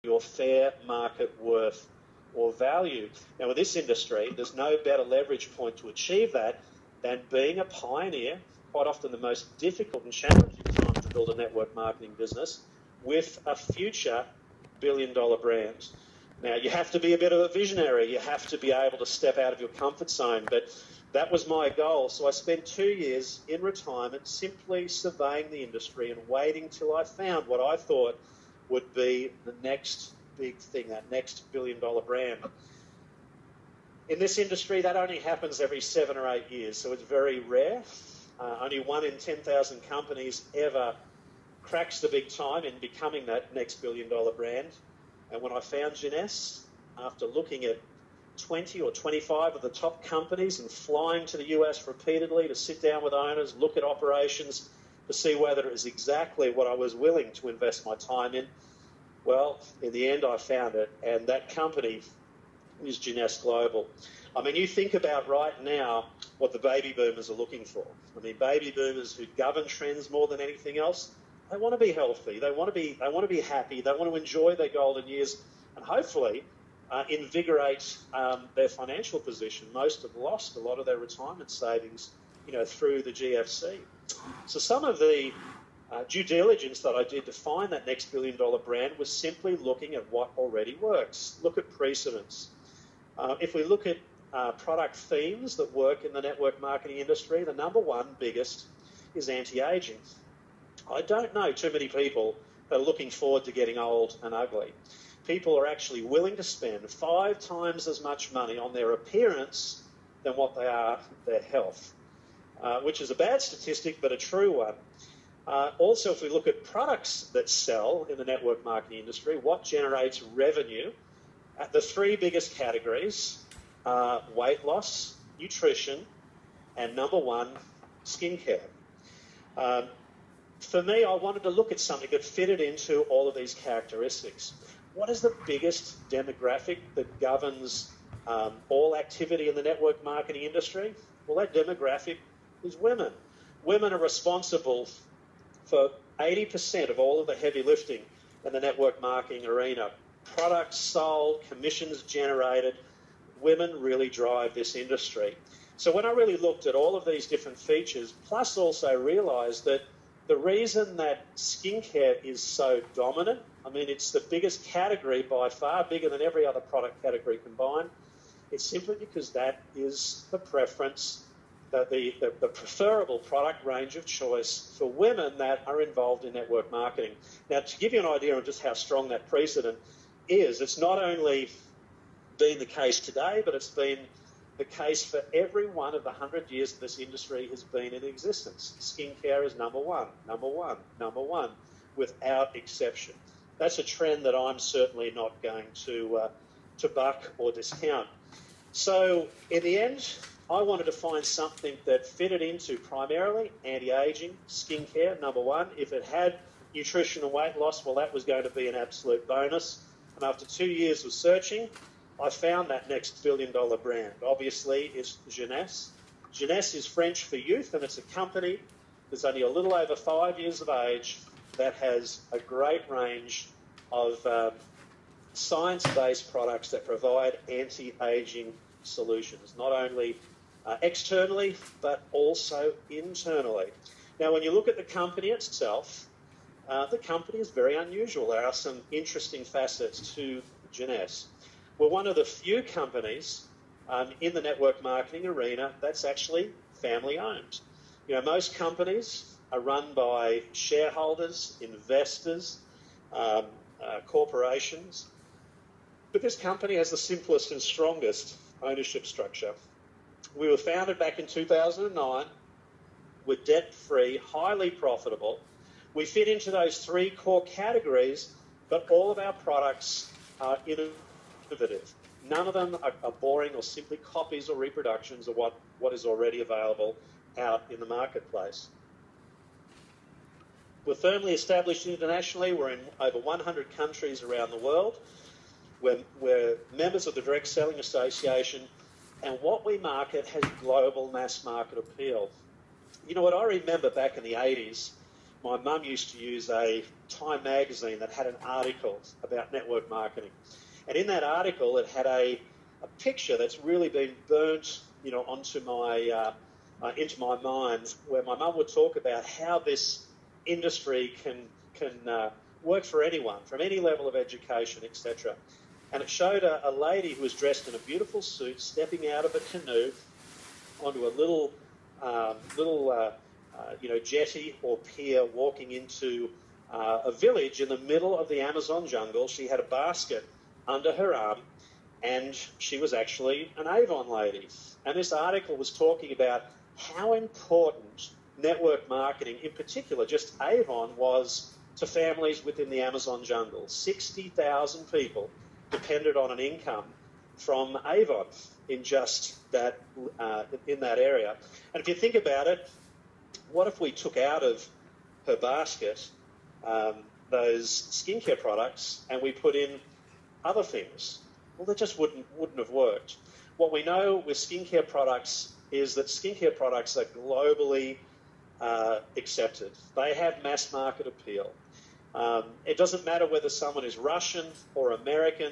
your fair market worth or value. Now, in this industry, there's no better leverage point to achieve that than being a pioneer, quite often the most difficult and challenging time to build a network marketing business, with a future billion-dollar brand. Now, you have to be a bit of a visionary. You have to be able to step out of your comfort zone, but that was my goal. So I spent 2 years in retirement simply surveying the industry and waiting till I found what I thought would be the next big thing, that next billion-dollar brand. In this industry, that only happens every 7 or 8 years, so it's very rare. Only 1 in 10,000 companies ever cracks the big time in becoming that next billion-dollar brand. And when I found Jeunesse, after looking at 20 or 25 of the top companies and flying to the US repeatedly to sit down with owners, look at operations, to see whether it was exactly what I was willing to invest my time in, well, in the end, I found it, and that company is Jeunesse Global. I mean, you think about right now what the baby boomers are looking for. I mean, baby boomers who govern trends more than anything else, they want to be healthy, they want to be happy, they want to enjoy their golden years, and hopefully invigorate their financial position. Most have lost a lot of their retirement savings, through the GFC. So some of the due diligence that I did to find that next billion-dollar brand was simply looking at what already works. Look at precedents. If we look at product themes that work in the network marketing industry, the number one biggest is anti-aging. I don't know too many people that are looking forward to getting old and ugly. People are actually willing to spend 5 times as much money on their appearance than what they are their health, which is a bad statistic, but a true one. Also, if we look at products that sell in the network marketing industry, what generates revenue, the 3 biggest categories are weight loss, nutrition, and number 1, skincare. For me, I wanted to look at something that fitted into all of these characteristics. What is the biggest demographic that governs all activity in the network marketing industry? Well, that demographic is women. Women are responsible for 80% of all of the heavy lifting in the network marketing arena. Products sold, commissions generated, women really drive this industry. So when I really looked at all of these different features, plus also realised that the reason that skincare is so dominant, I mean, it's the biggest category by far, bigger than every other product category combined, it's simply because that is the preference, the preferable product range of choice for women that are involved in network marketing. Now, to give you an idea of just how strong that precedent is, it's not only been the case today, but it's been the case for every one of the 100 years that this industry has been in existence. Skincare is number one, without exception. That's a trend that I'm certainly not going to buck or discount. So in the end, I wanted to find something that fitted into primarily anti-aging, skincare, number 1. If it had nutrition and weight loss, well, that was going to be an absolute bonus. And after 2 years of searching, I found that next billion-dollar brand. Obviously, it's Jeunesse. Jeunesse is French for youth, and it's a company that's only a little over 5 years of age that has a great range of science-based products that provide anti-aging solutions, not only externally, but also internally. Now, when you look at the company itself, the company is very unusual. There are some interesting facets to Jeunesse. We're one of the few companies in the network marketing arena that's actually family-owned. Most companies are run by shareholders, investors, corporations, but this company has the simplest and strongest ownership structure. We were founded back in 2009. We're debt-free, highly profitable. We fit into those 3 core categories, but all of our products are innovative. None of them are boring or simply copies or reproductions of what is already available out in the marketplace. We're firmly established internationally. We're in over 100 countries around the world. We're members of the Direct Selling Association, and what we market has global mass market appeal. You know what, I remember back in the 80s my mum used to use a Time magazine that had an article about network marketing. And in that article, it had a picture that's really been burnt, onto into my mind, where my mum would talk about how this industry can work for anyone, from any level of education, etc. And it showed a lady who was dressed in a beautiful suit stepping out of a canoe onto a little jetty or pier, walking into a village in the middle of the Amazon jungle. She had a basket under her arm, and she was actually an Avon lady. And this article was talking about how important network marketing, in particular just Avon, was to families within the Amazon jungle. 60,000 people depended on an income from Avon in just that in that area. And if you think about it, what if we took out of her basket those skincare products and we put in other things? Well, that just wouldn't have worked. What we know with skincare products is that skincare products are globally accepted. They have mass market appeal. It doesn't matter whether someone is Russian or American,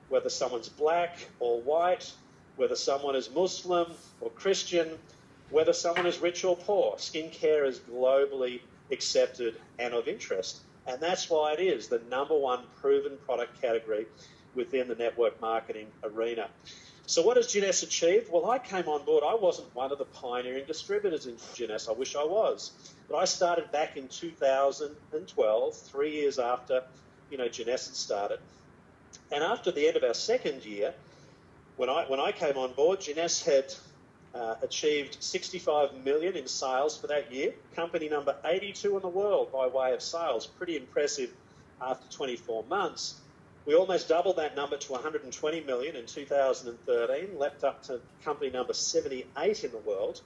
whether someone's black or white, whether someone is Muslim or Christian, whether someone is rich or poor. Skincare is globally accepted and of interest. And that's why it is the #1 proven product category within the network marketing arena. So what has Jeunesse achieved? Well, I came on board. I wasn't one of the pioneering distributors in Jeunesse. I wish I was. But I started back in 2012, 3 years after, Jeunesse had started. And after the end of our second year, when I came on board, Jeunesse had achieved 65 million in sales for that year. Company number 82 in the world by way of sales. Pretty impressive after 24 months. We almost doubled that number to 120 million in 2013, leapt up to company number 78 in the world.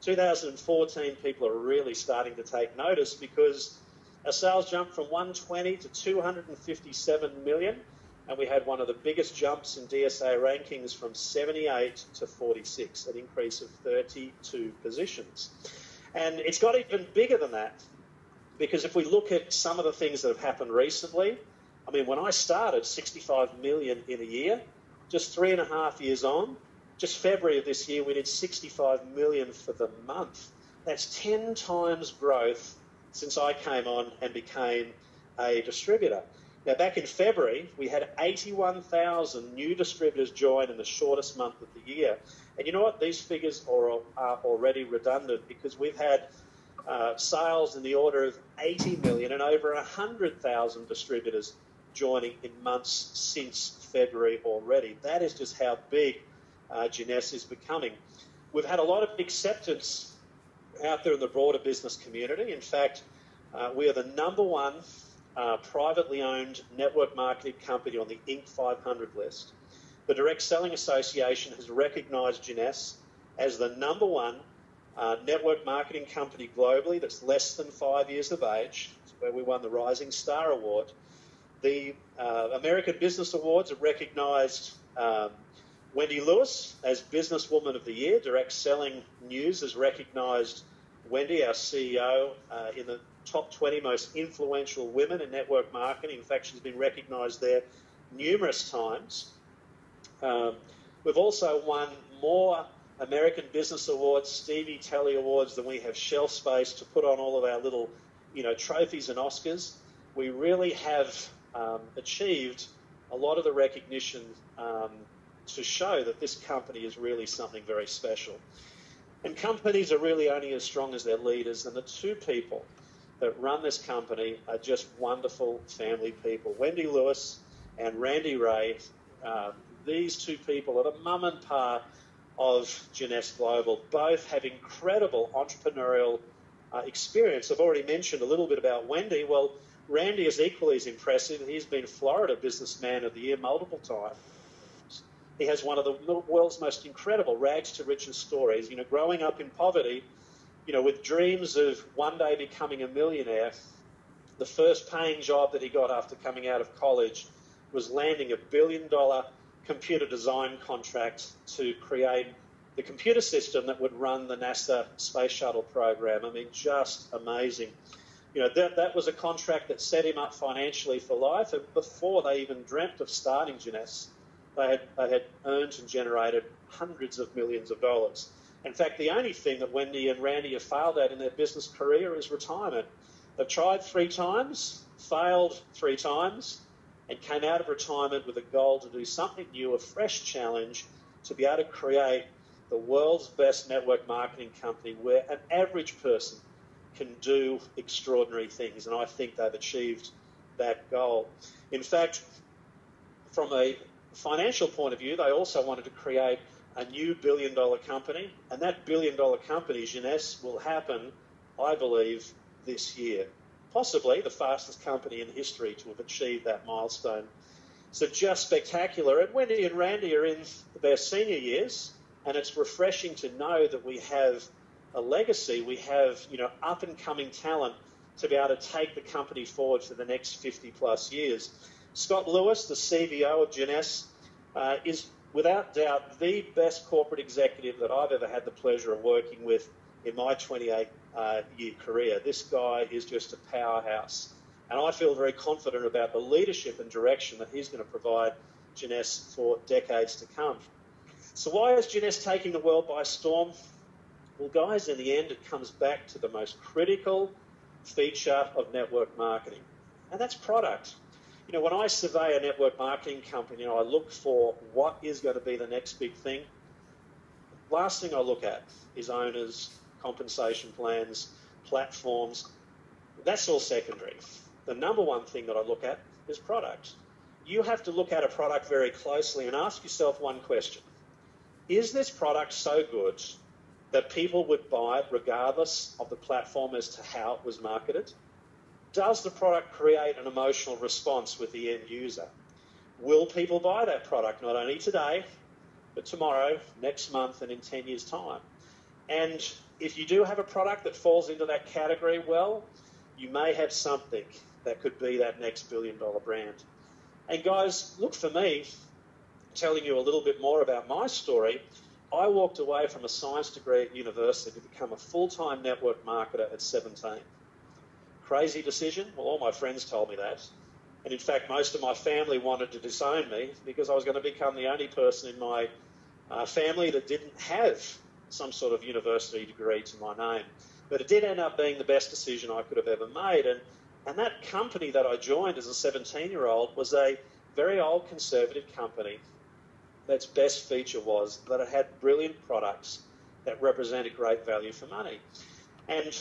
2014, people are really starting to take notice because our sales jumped from 120 to 257 million, and we had one of the biggest jumps in DSA rankings from 78 to 46, an increase of 32 positions. And it's got even bigger than that, because if we look at some of the things that have happened recently, I mean, when I started, 65 million in a year, just 3.5 years on, just February of this year, we did 65 million for the month. That's 10 times growth since I came on and became a distributor. Now, back in February, we had 81,000 new distributors join in the shortest month of the year. And you know what? These figures are already redundant, because we've had sales in the order of 80 million and over 100,000 distributors joining in months since February already. That is just how big Jeunesse is becoming. We've had a lot of acceptance out there in the broader business community. In fact, we are the #1 privately owned network marketing company on the Inc. 500 list. The Direct Selling Association has recognised Jeunesse as the #1 network marketing company globally that's less than 5 years of age. It's where we won the Rising Star Award. The American Business Awards have recognised Wendy Lewis as Businesswoman of the Year. Direct Selling News has recognised Wendy, our CEO, in the top 20 most influential women in network marketing. In fact, she's been recognised there numerous times. We've also won more American Business Awards, Stevie Telly Awards, than we have shelf space to put on all of our little, trophies and Oscars. We really have achieved a lot of the recognition to show that this company is really something very special. And companies are really only as strong as their leaders, and the two people that run this company are just wonderful family people. Wendy Lewis and Randy Ray, these two people are the mum and pa of Jeunesse Global. Both have incredible entrepreneurial experience. I've already mentioned a little bit about Wendy. Well, Randy is equally as impressive. He's been Florida Businessman of the Year multiple times. He has one of the world's most incredible rags to riches stories. Growing up in poverty, with dreams of one day becoming a millionaire, the first paying job that he got after coming out of college was landing $1 billion computer design contract to create the computer system that would run the NASA space shuttle program. I mean, just amazing. That was a contract that set him up financially for life. And before they even dreamt of starting Jeunesse, they had earned and generated hundreds of millions of dollars. In fact, the only thing that Wendy and Randy have failed at in their business career is retirement. They've tried 3 times, failed 3 times, and came out of retirement with a goal to do something new, a fresh challenge, to be able to create the world's best network marketing company where an average person can do extraordinary things. And I think they've achieved that goal. In fact, from a financial point of view, they also wanted to create a new billion-dollar company. And that billion-dollar company, Jeunesse, will happen, I believe, this year. Possibly the fastest company in history to have achieved that milestone. So just spectacular. And Wendy and Randy are in their senior years, and it's refreshing to know that we have a legacy. We have, up-and-coming talent to be able to take the company forward for the next 50-plus years. Scott Lewis, the CVO of Jeunesse, is without doubt the best corporate executive that I've ever had the pleasure of working with in my 28-year career. This guy is just a powerhouse. And I feel very confident about the leadership and direction that he's going to provide Jeunesse for decades to come. So why is Jeunesse taking the world by storm? Well, guys, in the end, it comes back to the most critical feature of network marketing, and that's product. When I survey a network marketing company, I look for what is going to be the next big thing. Last thing I look at is owners, compensation plans, platforms. That's all secondary. The number one thing that I look at is product. You have to look at a product very closely and ask yourself one question. Is this product so good that people would buy it regardless of the platform as to how it was marketed? Does the product create an emotional response with the end user? Will people buy that product not only today, but tomorrow, next month, and in 10 years' time? And if you do have a product that falls into that category, well, you may have something that could be that next billion-dollar brand. And guys, look, for me, telling you a little bit more about my story, I walked away from a science degree at university to become a full-time network marketer at 17. Crazy decision? Well, all my friends told me that. And in fact, most of my family wanted to disown me because I was going to become the only person in my family that didn't have some sort of university degree to my name. But it did end up being the best decision I could have ever made. And that company that I joined as a 17-year-old was a very old conservative company. Its best feature was that it had brilliant products that represented great value for money. And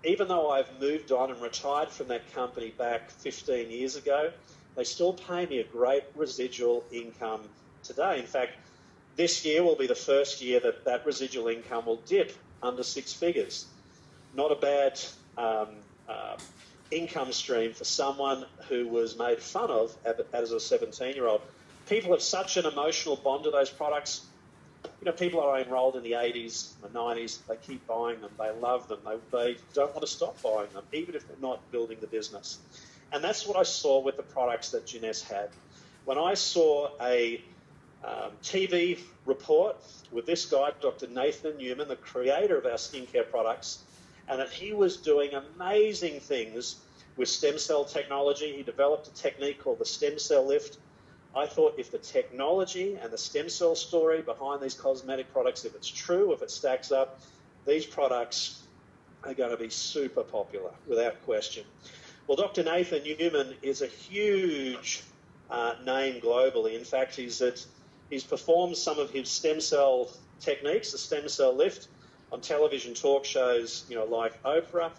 even though I've moved on and retired from that company back 15 years ago, they still pay me a great residual income today. In fact, this year will be the first year that that residual income will dip under 6 figures. Not a bad income stream for someone who was made fun of as a 17-year-old. People have such an emotional bond to those products. People are enrolled in the 80s, the 90s. They keep buying them. They love them. They don't want to stop buying them, even if they're not building the business. And that's what I saw with the products that Jeunesse had. When I saw a TV report with this guy, Dr. Nathan Newman, the creator of our skincare products, and that he was doing amazing things with stem cell technology. He developed a technique called the stem cell lift. I thought if the technology and the stem cell story behind these cosmetic products, if it's true, if it stacks up, these products are going to be super popular, without question. Well, Dr. Nathan Newman is a huge name globally. In fact, he's performed some of his stem cell techniques, the stem cell lift, on television talk shows, like Oprah.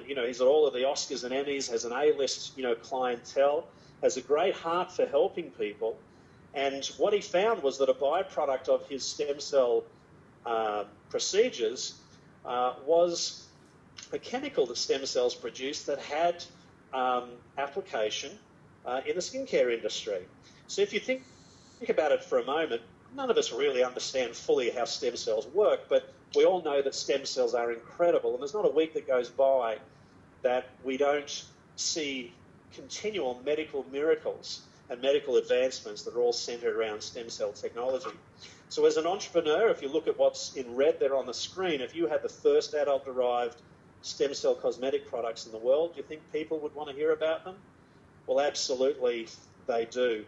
He's at all of the Oscars and Emmys, has an A-list, clientele, has a great heart for helping people. And what he found was that a byproduct of his stem cell procedures was a chemical that stem cells produce that had application in the skincare industry. So if you think about it for a moment, none of us really understand fully how stem cells work, but we all know that stem cells are incredible, and there's not a week that goes by that we don't see continual medical miracles and medical advancements that are all centered around stem cell technology. So as an entrepreneur, if you look at what's in red there on the screen, if you had the first adult-derived stem cell cosmetic products in the world, do you think people would want to hear about them? Well, absolutely they do.